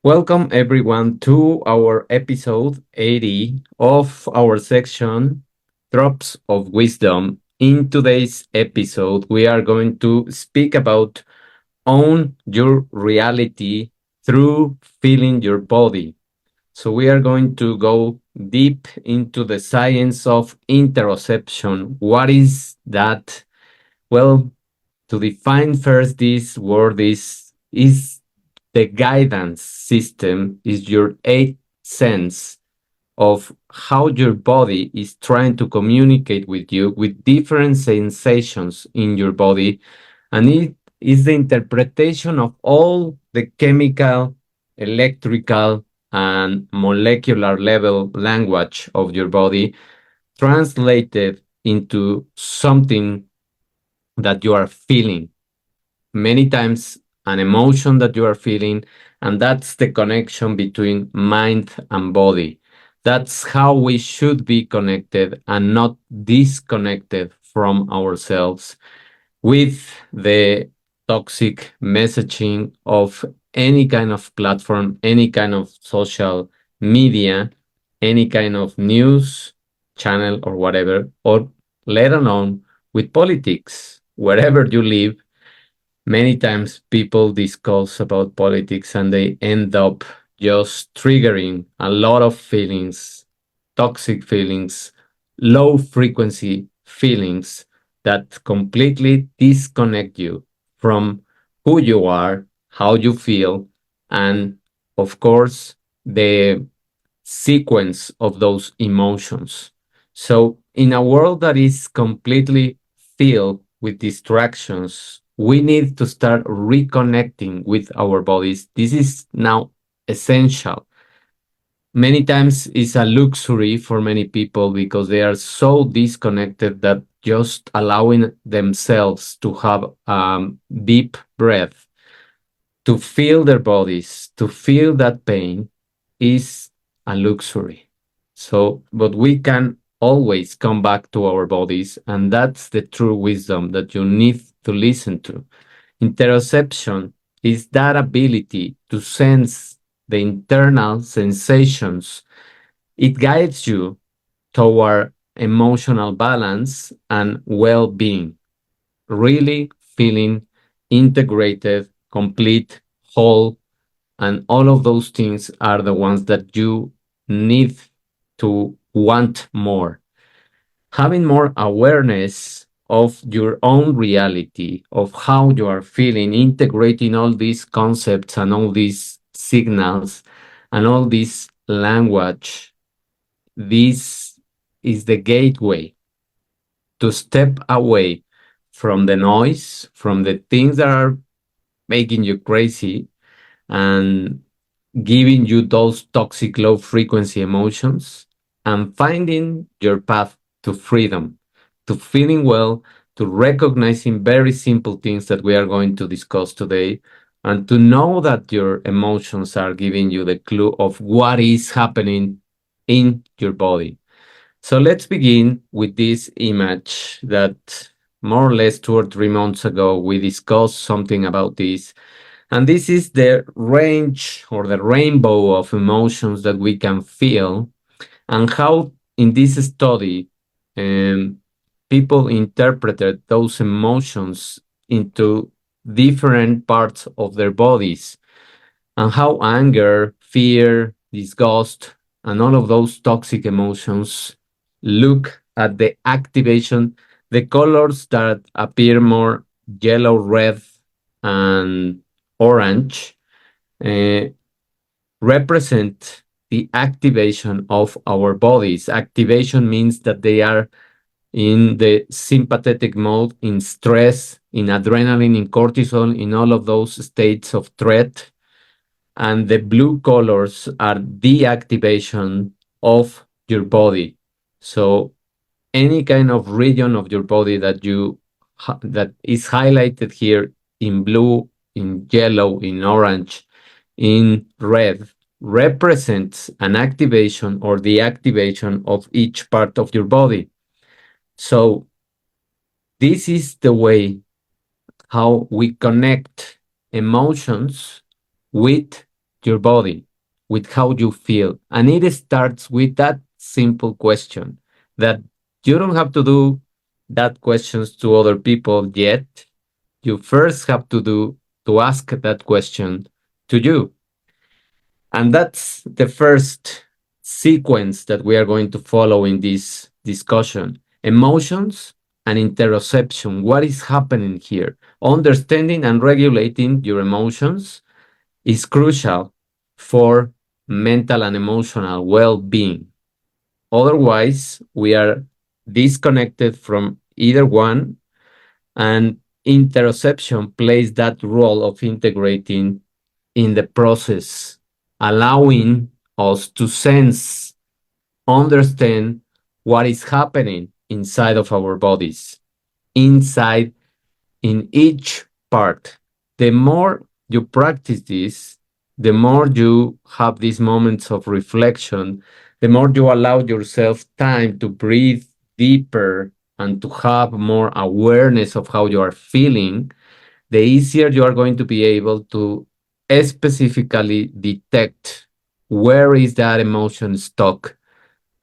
Welcome everyone to our episode 80 of our section Drops of Wisdom. In today's episode, we are going to speak about own your reality through feeling your body. So, we are going to go deep into the science of interoception. What is that? Well, to define first this word is the guidance system, is your eighth sense of how your body is trying to communicate with you with different sensations in your body. And it is the interpretation of all the chemical, electrical, and molecular level language of your body translated into something that you are feeling. Many times, an emotion that you are feeling, and that's the connection between mind and body. That's how we should be connected and not disconnected from ourselves with the toxic messaging of any kind of platform, any kind of social media, any kind of news channel or whatever, or let alone with politics. Wherever you live, many times people discuss about politics and they end up just triggering a lot of feelings, toxic feelings, low frequency feelings that completely disconnect you from who you are, how you feel, and of course, the sequence of those emotions. So, in a world that is completely filled with distractions, we need to start reconnecting with our bodies. This is now essential. Many times it's a luxury for many people because they are so disconnected that just allowing themselves to have deep breath, to feel their bodies, to feel that pain is a luxury. So, but we can always come back to our bodies, and that's the true wisdom that you need to listen to. Interoception is that ability to sense the internal sensations. It guides you toward emotional balance and well being, really feeling integrated, complete, whole, and all of those things are the ones that you need to want more. Having more awareness of your own reality, of how you are feeling, integrating all these concepts and all these signals and all this language, this is the gateway to step away from the noise, from the things that are making you crazy and giving you those toxic low frequency emotions and finding your path to freedom, to feeling well, to recognizing very simple things that we are going to discuss today, and to know that your emotions are giving you the clue of what is happening in your body. So let's begin with this image that more or less 2 or 3 months ago we discussed something about this. And this is the range or the rainbow of emotions that we can feel, and how in this study um, people interpreted those emotions into different parts of their bodies, and how anger, fear, disgust, and all of those toxic emotions look at the activation, the colors that appear more yellow, red, and orange uh, represent the activation of our bodies. Activation means that they are in the sympathetic mode, in stress, in adrenaline, in cortisol, in all of those states of threat. And the blue colors are the activation of your body. So any kind of region of your body that is highlighted here in blue, in yellow, in orange, in red represents an activation or the activation of each part of your body. So this is the way how we connect emotions with your body, with how you feel. And it starts with that simple question that you don't have to do that questions to other people yet. You first have to ask that question to you. And that's the first sequence that we are going to follow in this discussion. Emotions and interoception. What is happening here? Understanding and regulating your emotions is crucial for mental and emotional well being. Otherwise, we are disconnected from either one, and interoception plays that role of integrating in the process, allowing us to sense, understand what is happening inside of our bodies, inside in each part. The more you practice this, the more you have these moments of reflection, the more you allow yourself time to breathe deeper and to have more awareness of how you are feeling, the easier you are going to be able to specifically detect where is that emotion stuck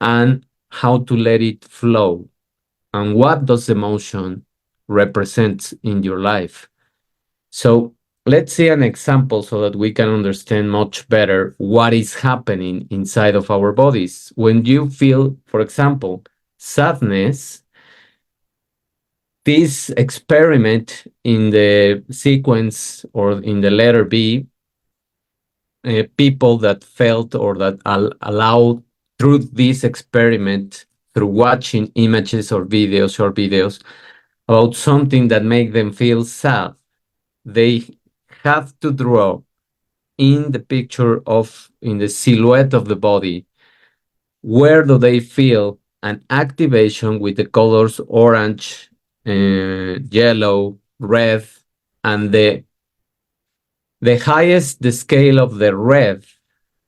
and how to let it flow and what does emotion represent in your life. So let's see an example so that we can understand much better what is happening inside of our bodies. When you feel, for example, sadness, this experiment in the sequence or in the letter B, people that felt or that allowed through this experiment, through watching images or videos, short videos, about something that make them feel sad, they have to draw in the picture of, in the silhouette of the body, where do they feel an activation with the colors orange, yellow, red, and the highest the scale of the red,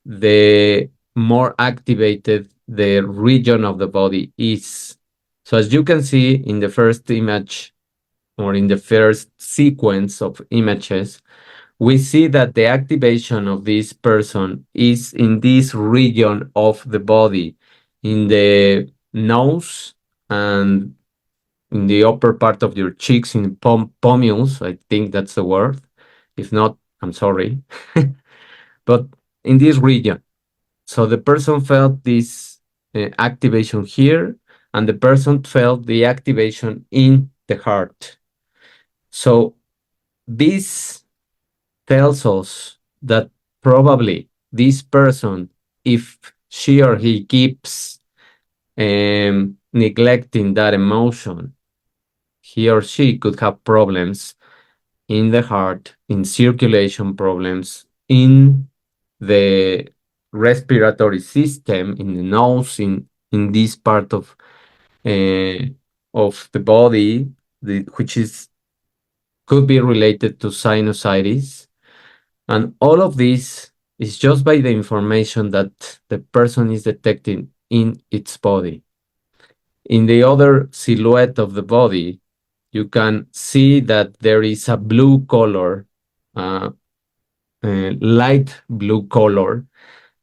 the more activated the region of the body is. So as you can see in the first image or in the first sequence of images, we see that the activation of this person is in this region of the body, in the nose and in the upper part of your cheeks, in pommules, I think that's the word. If not, I'm sorry. But in this region. So the person felt this activation here, and the person felt the activation in the heart. So this tells us that probably this person, if she or he keeps neglecting that emotion, he or she could have problems in the heart, in circulation problems, in the respiratory system, in the nose, in this part uh, of the body, which is could be related to sinusitis. And all of this is just by the information that the person is detecting in its body. In the other silhouette of the body, you can see that there is a blue color, uh, light blue color,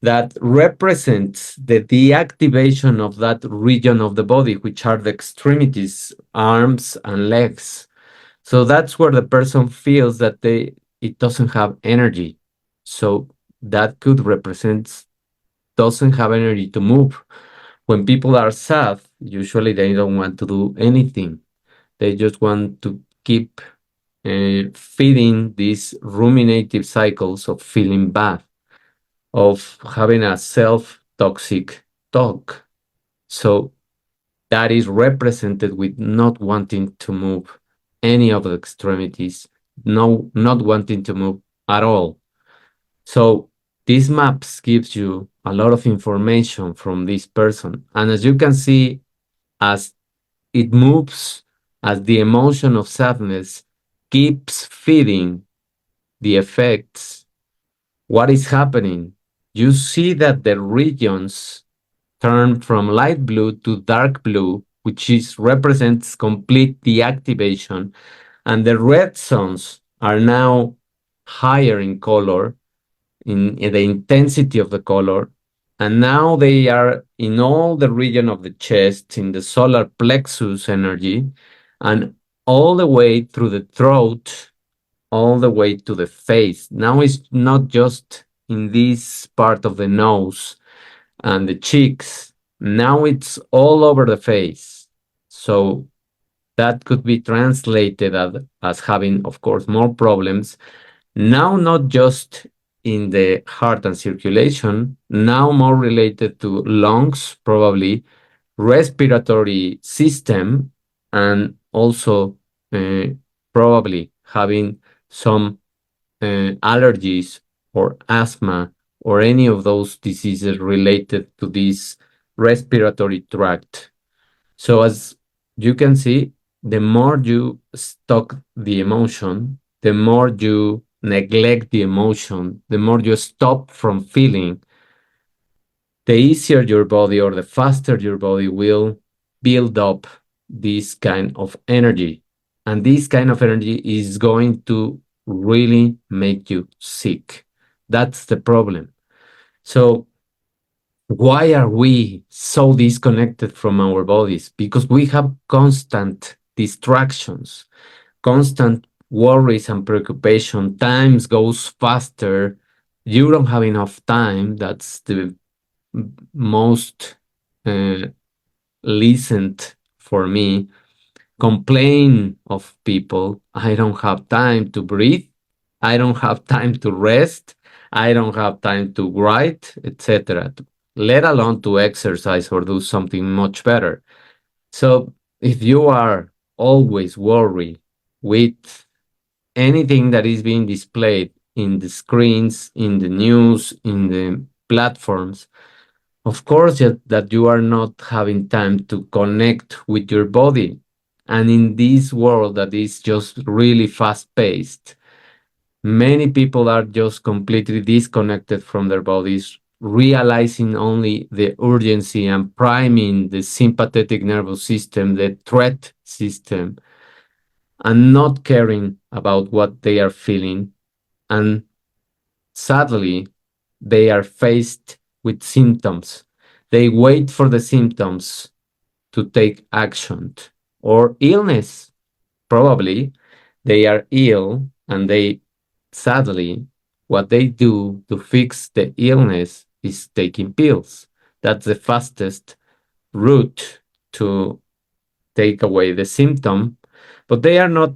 that represents the deactivation of that region of the body, which are the extremities, arms and legs. So that's where the person feels that it doesn't have energy. So that could represent doesn't have energy to move. When people are sad, usually they don't want to do anything. They just want to keep feeding these ruminative cycles of feeling bad, of having a self-toxic talk. So that is represented with not wanting to move any of the extremities, no, not wanting to move at all. So these maps gives you a lot of information from this person. And as you can see, as it moves, as the emotion of sadness keeps feeding the effects, what is happening? You see that the regions turn from light blue to dark blue, which is represents complete deactivation, and the red zones are now higher in color, in the intensity of the color. And now they are in all the region of the chest, in the solar plexus energy, and all the way through the throat, all the way to the face. Now it's not just in this part of the nose and the cheeks. Now it's all over the face. So that could be translated as having, of course, more problems. Now, not just in the heart and circulation, now more related to lungs, probably respiratory system, and also uh, probably having some allergies or asthma or any of those diseases related to this respiratory tract. So, as you can see, the more you stock the emotion, the more you neglect the emotion, the more you stop from feeling, the easier your body or the faster your body will build up this kind of energy. And this kind of energy is going to really make you sick. That's the problem. So, why are we so disconnected from our bodies? Because we have constant distractions, constant worries and preoccupation. Times goes faster. You don't have enough time. That's the most uh, listened for me. Complain of people. I don't have time to breathe. I don't have time to rest. I don't have time to write, etc. Let alone to exercise or do something much better. So if you are always worried with anything that is being displayed in the screens, in the news, in the platforms, of course that you are not having time to connect with your body. And in this world that is just really fast paced, many people are just completely disconnected from their bodies, realizing only the urgency and priming the sympathetic nervous system, the threat system, and not caring about what they are feeling. And sadly, they are faced with symptoms. They wait for the symptoms to take action or illness. Probably they are ill and they sadly what they do to fix the illness is taking pills. That's the fastest route to take away the symptom, but they are not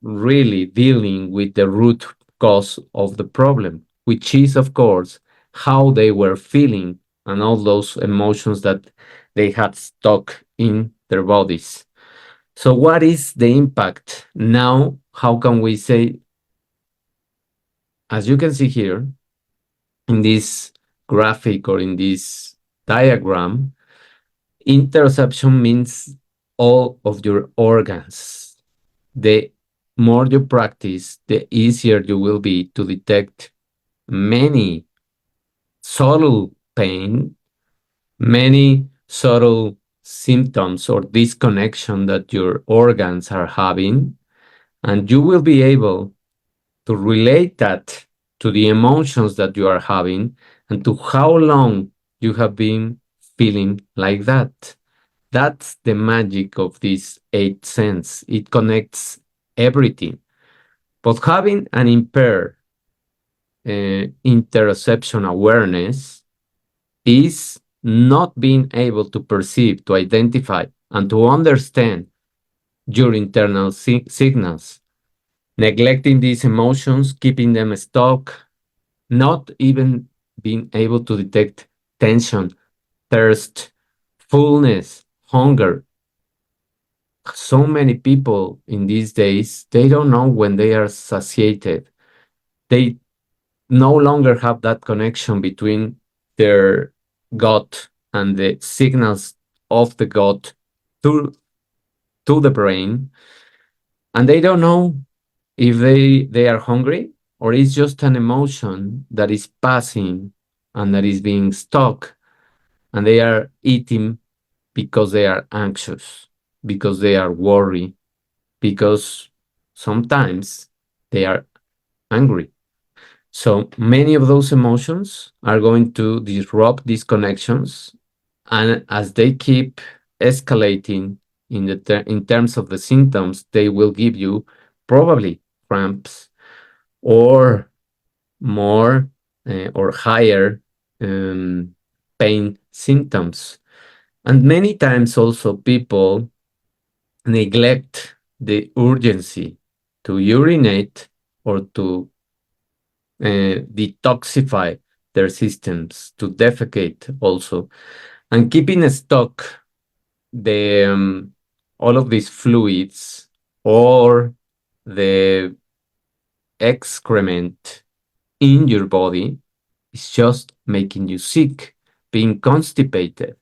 really dealing with the root cause of the problem, which is, of course, how they were feeling and all those emotions that they had stuck in their bodies. So, what is the impact? Now, how can we say, as you can see here in this graphic or in this diagram, interoception means all of your organs. The more you practice, the easier you will be to detect many subtle pain, many subtle symptoms or disconnection that your organs are having, and you will be able to relate that to the emotions that you are having and to how long you have been feeling like that. That's the magic of this eighth sense. It connects everything. But having an impaired interoception awareness is not being able to perceive, to identify, and to understand your internal signals, neglecting these emotions, keeping them stuck, not even being able to detect tension, thirst, fullness, hunger. So many people in these days, they don't know when they are satiated. They no longer have that connection between their gut and the signals of the gut to, to the brain. And they don't know if they are hungry or it's just an emotion that is passing and that is being stuck and they are eating because they are anxious, because they are worried, because sometimes they are angry. So many of those emotions are going to disrupt these connections, and as they keep escalating in terms of the symptoms, they will give you probably cramps or more or higher um, pain symptoms. And many times also people neglect the urgency to urinate or to detoxify their systems, to defecate also, and keep in stock the all of these fluids or the excrement in your body is just making you sick. Being constipated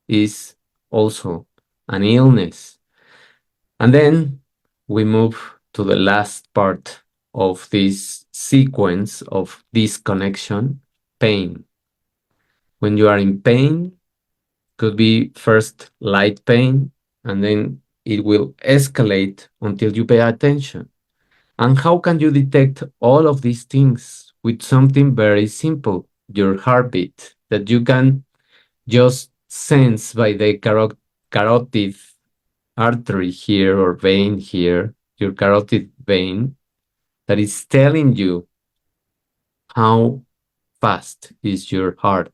is also an illness. And then we move to the last part of this sequence of disconnection, pain. When you are in pain, could be first light pain, and then it will escalate until you pay attention. And how can you detect all of these things? With something very simple, your heartbeat, that you can just sense by the carotid artery here or vein here, your carotid vein, that is telling you how fast is your heart.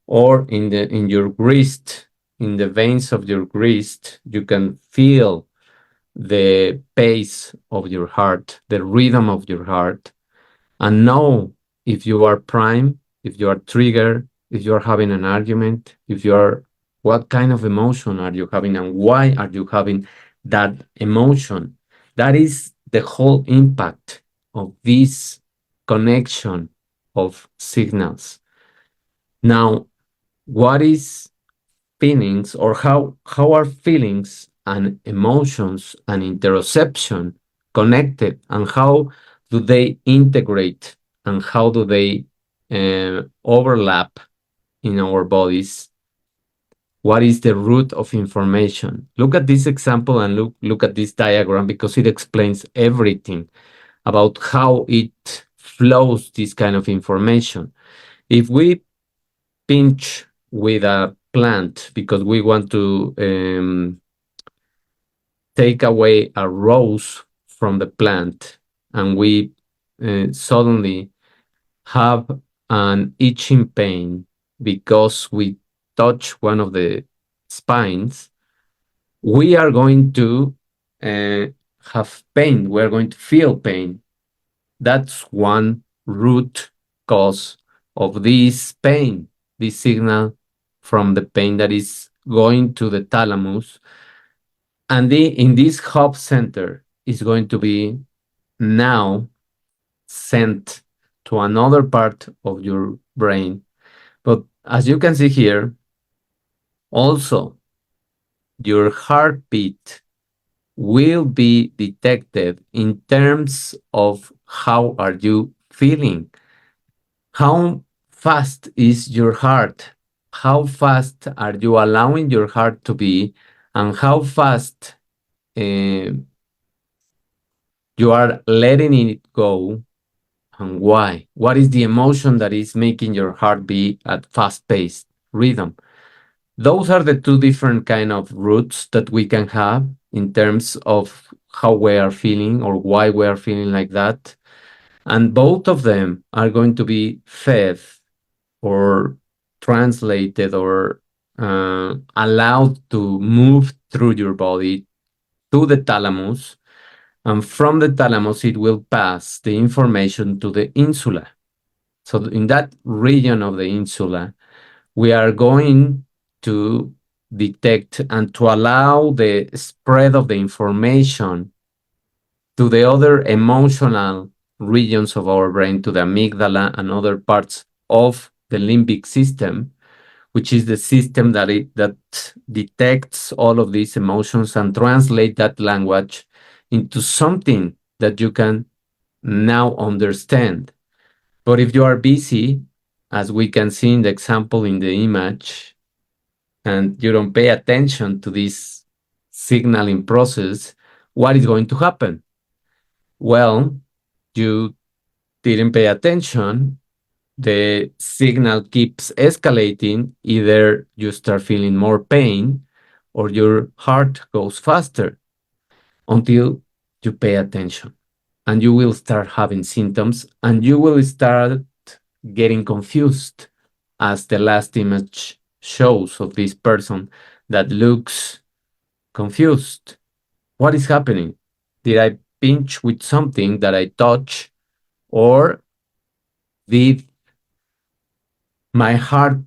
Or in your wrist, in the veins of your wrist, you can feel the pace of your heart, the rhythm of your heart, and know if you are prime, if you are triggered, if you are having an argument, if you are, what kind of emotion are you having and why are you having that emotion. That is the whole impact of this connection of signals. Now, what is feelings, or how are feelings and emotions and interoception connected, and how do they integrate, and how do they overlap in our bodies? What is the root of information? Look at this example and look at this diagram, because it explains everything about how it flows, this kind of information. If we pinch with a plant because we want to take away a rose from the plant, and we suddenly have an itching pain because we touch one of the spines, we are going to uh, have pain. We're going to feel pain. That's one root cause of this pain, this signal from the pain that is going to the thalamus. And in this hub center is going to be now sent to another part of your brain. But as you can see here, also your heartbeat will be detected in terms of how are you feeling. How fast is your heart? How fast are you allowing your heart to be? And how fast uh, you are letting it go, and why? What is the emotion that is making your heart be at fast-paced rhythm? Those are the two different kind of roots that we can have in terms of how we are feeling or why we are feeling like that. And both of them are going to be fed or translated or allowed to move through your body to the thalamus. And from the thalamus, it will pass the information to the insula. So in that region of the insula, we are going to detect and to allow the spread of the information to the other emotional regions of our brain, to the amygdala and other parts of the limbic system, which is the system that detects all of these emotions and translate that language into something that you can now understand. But if you are busy, as we can see in the example in the image, and you don't pay attention to this signaling process, what is going to happen? Well, you didn't pay attention, the signal keeps escalating. Either you start feeling more pain or your heart goes faster until you pay attention. And you will start having symptoms and you will start getting confused, as the last image shows of this person that looks confused. What is happening? Did I pinch with something that I touch, or did my heart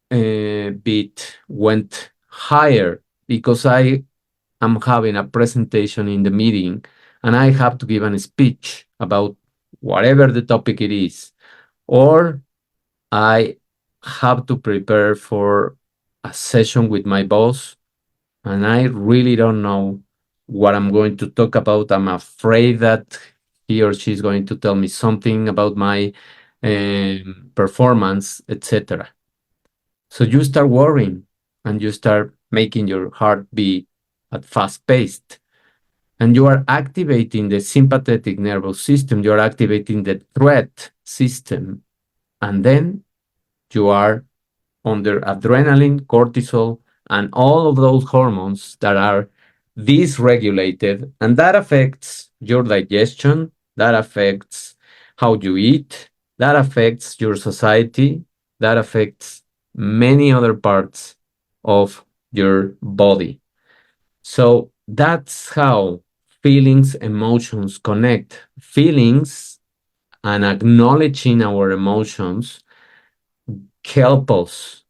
beat went higher because I am having a presentation in the meeting and I have to give a speech about whatever the topic it is, or I have to prepare for a session with my boss and I really don't know what I'm going to talk about. I'm afraid that he or she is going to tell me something about my performance, etc. So you start worrying and you start making your heart beat at fast pace. And you are activating the sympathetic nervous system, you are activating the threat system. And then you are under adrenaline, cortisol, and all of those hormones that are dysregulated. And that affects your digestion, that affects how you eat, that affects your society, that affects many other parts of your body. So that's how feelings, emotions connect. Feelings and acknowledging our emotions help us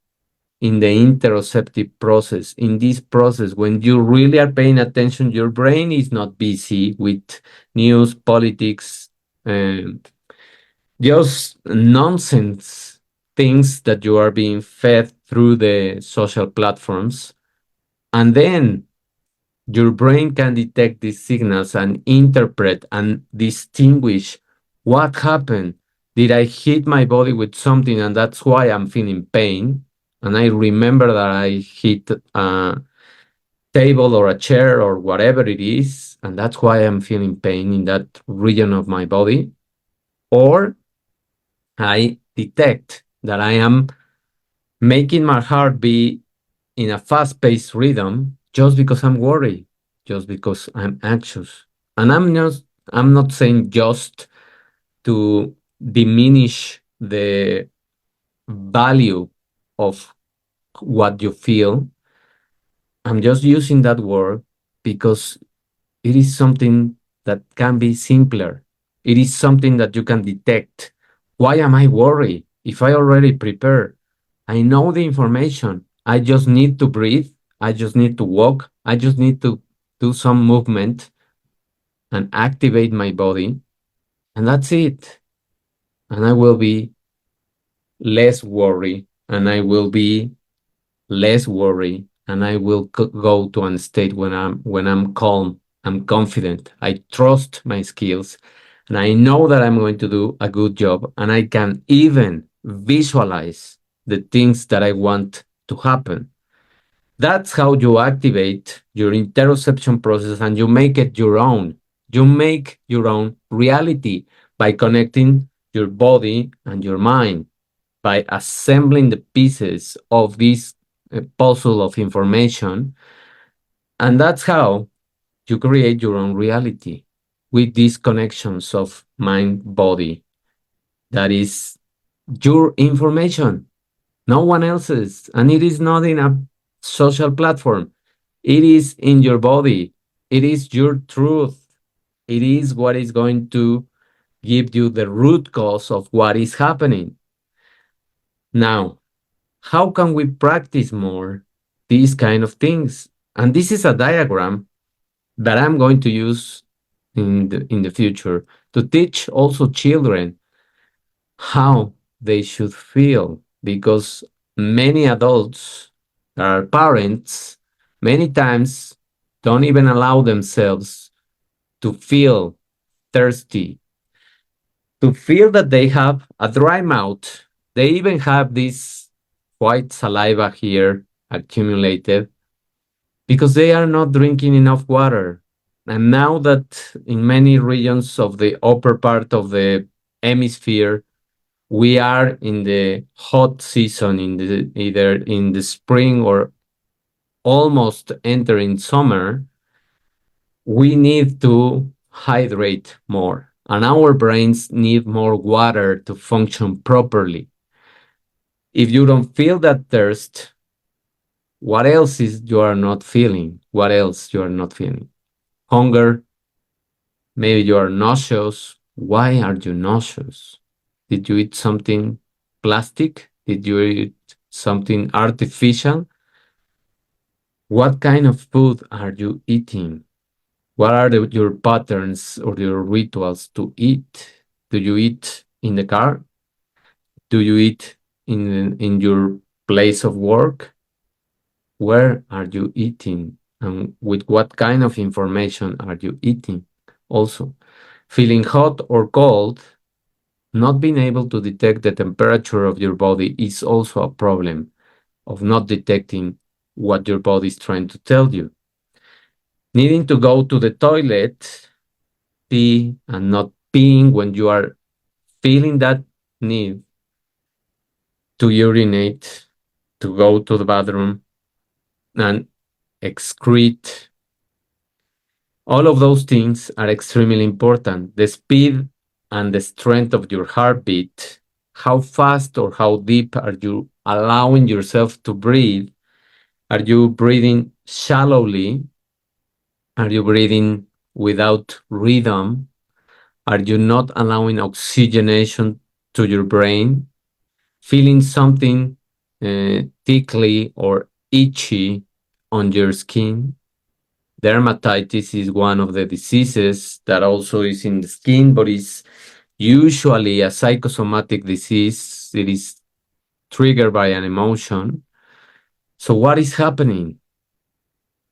in the interoceptive process. In this process, when you really are paying attention, your brain is not busy with news, politics, and just nonsense things that you are being fed through the social platforms. And then your brain can detect these signals and interpret and distinguish what happened. Did I hit my body with something and that's why I'm feeling pain? And I remember that I hit a table or a chair or whatever it is, and that's why I'm feeling pain in that region of my body. Or I detect that I am making my heart be in a fast-paced rhythm just because I'm worried, just because I'm anxious. And I'm not saying just to diminish the value of what you feel. I'm just using that word because it is something that can be simpler. It is something that you can detect. Why am I worried? If I already prepare, I know the information. I just need to breathe. I just need to walk. I just need to do some movement and activate my body. And that's it. And I will be less worried and I will be less worry, and I will go to a state when I'm calm, I'm confident, I trust my skills, and I know that I'm going to do a good job, and I can even visualize the things that I want to happen. That's how you activate your interoception process and you make it your own. You make your own reality by connecting your body and your mind, by assembling the pieces of this puzzle of information. And that's how you create your own reality with these connections of mind body. That is your information, no one else's. And it is not in a social platform, it is in your body, it is your truth, it is what is going to give you the root cause of what is happening. Now, how can we practice more these kind of things? And this is a diagram that I'm going to use in the future to teach also children how they should feel, because many adults that are parents many times don't even allow themselves to feel thirsty, to feel that they have a dry mouth. They even have this white saliva here accumulated because they are not drinking enough water. And now that in many regions of the upper part of the hemisphere. We are in the hot season, in the either in the spring or almost entering summer. We need to hydrate more, and our brains need more water to function properly. If you don't feel that thirst, what else is you are not feeling? What else you are not feeling? Hunger, maybe you are nauseous. Why are you nauseous? Did you eat something plastic? Did you eat something artificial? What kind of food are you eating? What are your patterns or your rituals to eat? Do you eat in the car? Do you eat in your place of work? Where are you eating? And with what kind of information are you eating? Also, feeling hot or cold, not being able to detect the temperature of your body is also a problem of not detecting what your body is trying to tell you. Needing to go to the toilet, pee, and not peeing when you are feeling that need to urinate, to go to the bathroom and excrete. All of those things are extremely important. The speed and the strength of your heartbeat, how fast or how deep are you allowing yourself to breathe? Are you breathing shallowly? Are you breathing without rhythm? Are you not allowing oxygenation to your brain? Feeling something tickly or itchy on your skin? Dermatitis is one of the diseases that also is in the skin, but is usually a psychosomatic disease. It is triggered by an emotion. So what is happening?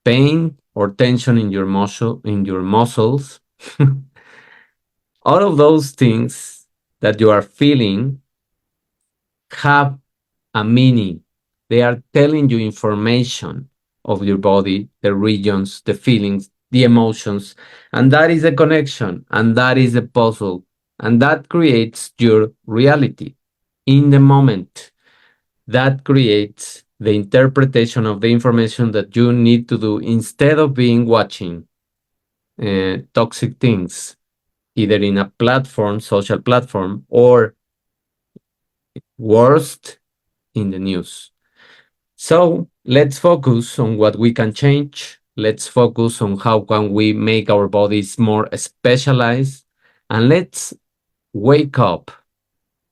Pain or tension in your muscles. All of those things that you are feeling have a meaning. They are telling you information of your body, the regions, the feelings, the emotions, and that is a connection, and that is a puzzle, and that creates your reality in the moment. That creates the interpretation of the information that you need to do instead of being watching toxic things, either in a platform, social platform, or worst, in the news. So let's focus on what we can change. Let's focus on how can we make our bodies more specialized, and let's wake up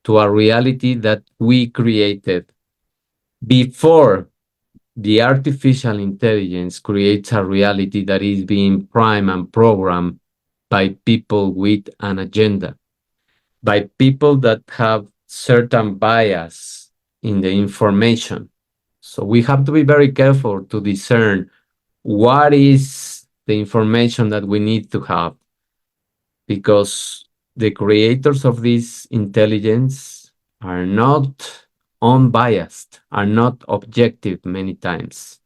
to a reality that we created before the artificial intelligence creates a reality that is being primed and programmed by people with an agenda, by people that have certain bias in the information. So we have to be very careful to discern what is the information that we need to have, because the creators of this intelligence are not unbiased, are not objective many times.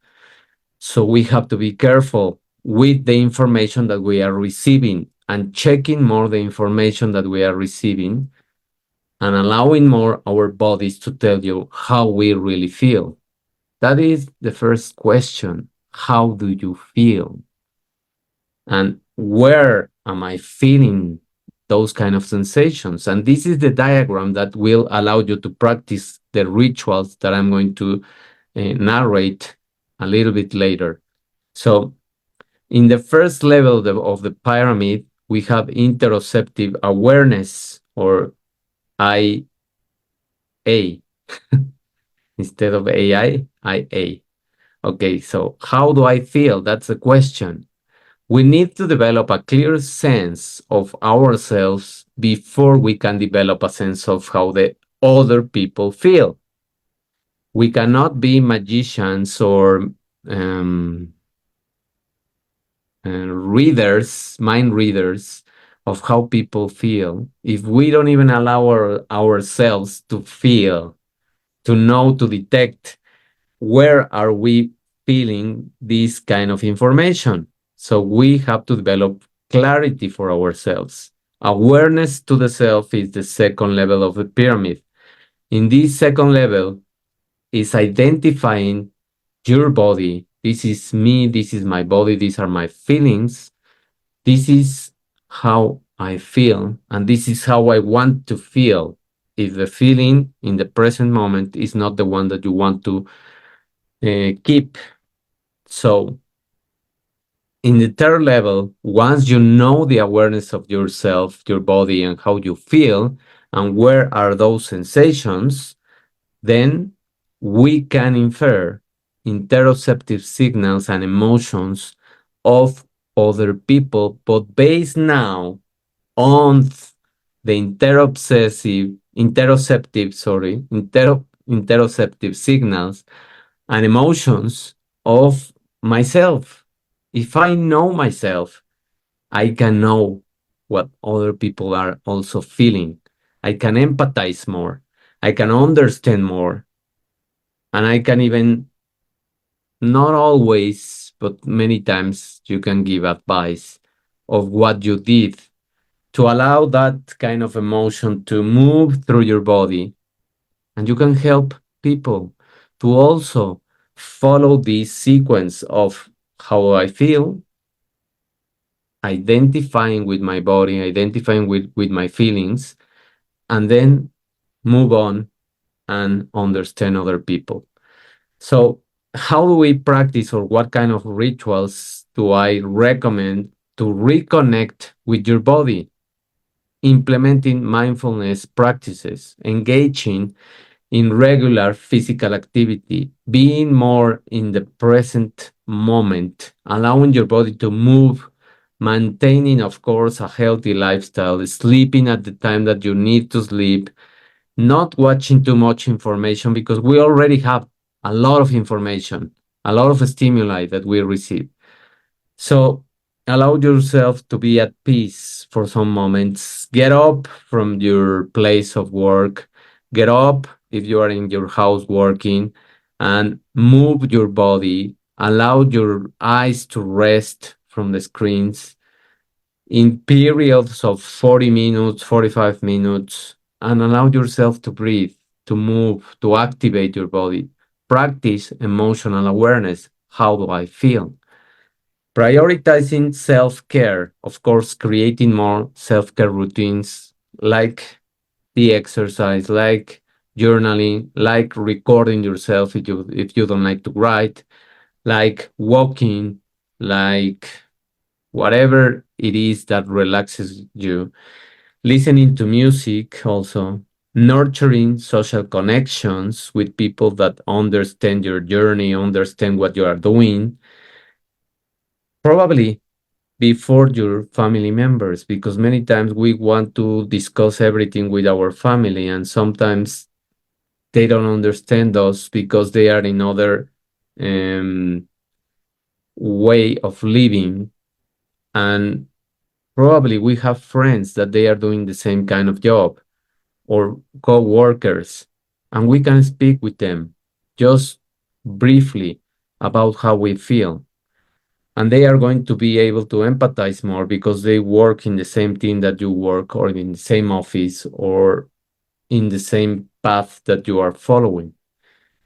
So we have to be careful with the information that we are receiving and checking more the information that we are receiving and allowing more our bodies to tell you how we really feel. That is the first question. How do you feel? And where am I feeling those kind of sensations? And this is the diagram that will allow you to practice the rituals that I'm going to narrate a little bit later. So in the first level of the pyramid, we have interoceptive awareness, or IA, instead of AI, IA. Okay, so how do I feel? That's the question. We need to develop a clear sense of ourselves before we can develop a sense of how the other people feel. We cannot be magicians or um, readers, mind readers of how people feel if we don't even allow ourselves to feel, to know, to detect where are we feeling this kind of information. So we have to develop clarity for ourselves. Awareness to the self is the second level of the pyramid. In this second level is identifying your body. This is me, this is my body, these are my feelings. This is how I feel, and this is how I want to feel. If the feeling in the present moment is not the one that you want to keep. So, in the third level, once you know the awareness of yourself, your body, and how you feel, and where are those sensations, then we can infer interoceptive signals and emotions of other people, but based now on the interoceptive signals and emotions of myself. If I know myself, I can know what other people are also feeling. I can empathize more. I can understand more. And I can even, not always, but many times, you can give advice of what you did to allow that kind of emotion to move through your body. And you can help people to also follow this sequence of how I feel, identifying with my body, identifying with my feelings, and then move on and understand other people. So, how do we practice, or what kind of rituals do I recommend to reconnect with your body? Implementing mindfulness practices, engaging in regular physical activity, being more in the present moment, allowing your body to move, maintaining, of course, a healthy lifestyle, sleeping at the time that you need to sleep, not watching too much information because we already have a lot of information, a lot of stimuli that we receive. So allow yourself to be at peace for some moments. Get up from your place of work. Get up if you are in your house working and move your body. Allow your eyes to rest from the screens in periods of 40 minutes, 45 minutes, and allow yourself to breathe, to move, to activate your body. Practice emotional awareness. How do I feel? Prioritizing self care, of course, creating more self care routines like the exercise, like journaling, like recording yourself if you don't like to write, like walking, like whatever it is that relaxes you. Listening to music also, nurturing social connections with people that understand your journey, understand what you are doing. Probably before your family members, because many times we want to discuss everything with our family, and sometimes they don't understand us because they are in other um, way of living. And probably we have friends that they are doing the same kind of job, or co-workers, and we can speak with them just briefly about how we feel, and they are going to be able to empathize more because they work in the same team that you work, or in the same office, or in the same path that you are following.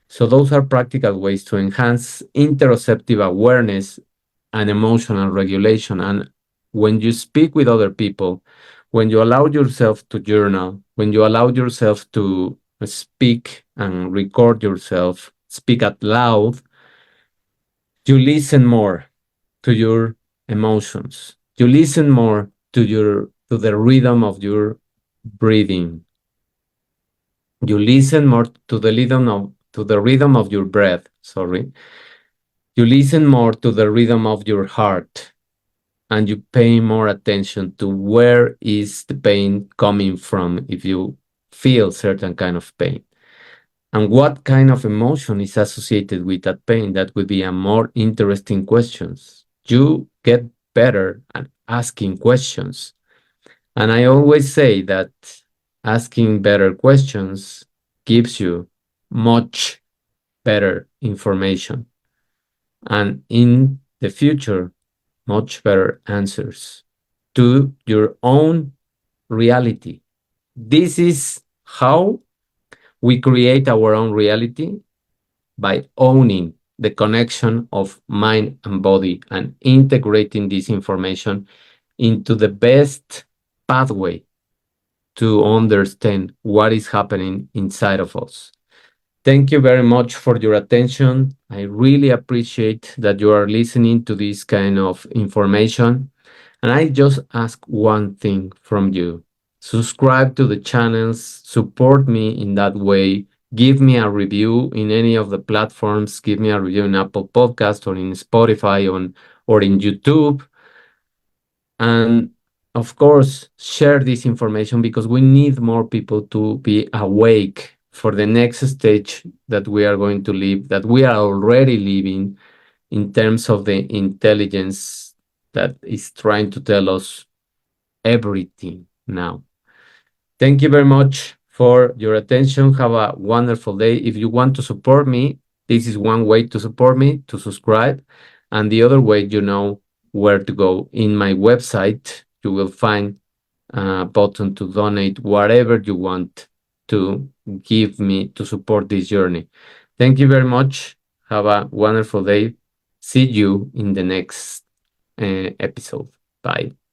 So those are practical ways to enhance interoceptive awareness and emotional regulation. And when you speak with other people, when you allow yourself to journal, when you allow yourself to speak and record yourself, speak out loud, you listen more to your emotions. You listen more to the rhythm of your breathing. You listen more to the rhythm of your breath, sorry. You listen more to the rhythm of your heart, and you pay more attention to where is the pain coming from if you feel certain kind of pain. And what kind of emotion is associated with that pain? That would be a more interesting questions. You get better at asking questions. And I always say that asking better questions gives you much better information, and in the future, much better answers to your own reality. This is how we create our own reality, by owning the connection of mind and body and integrating this information into the best pathway to understand what is happening inside of us. Thank you very much for your attention. I really appreciate that you are listening to this kind of information. And I just ask one thing from you: subscribe to the channels, support me in that way. Give me a review in any of the platforms. Give me a review in Apple Podcast or in Spotify or in YouTube. And of course, share this information because we need more people to be awake for the next stage that we are going to live, that we are already living, in terms of the intelligence that is trying to tell us everything now. Thank you very much for your attention. Have a wonderful day. If you want to support me, this is one way to support me: to subscribe. And the other way, you know where to go. In my website, you will find a button to donate whatever you want to give me to support this journey. Thank you very much. Have a wonderful day. See you in the next episode. Bye.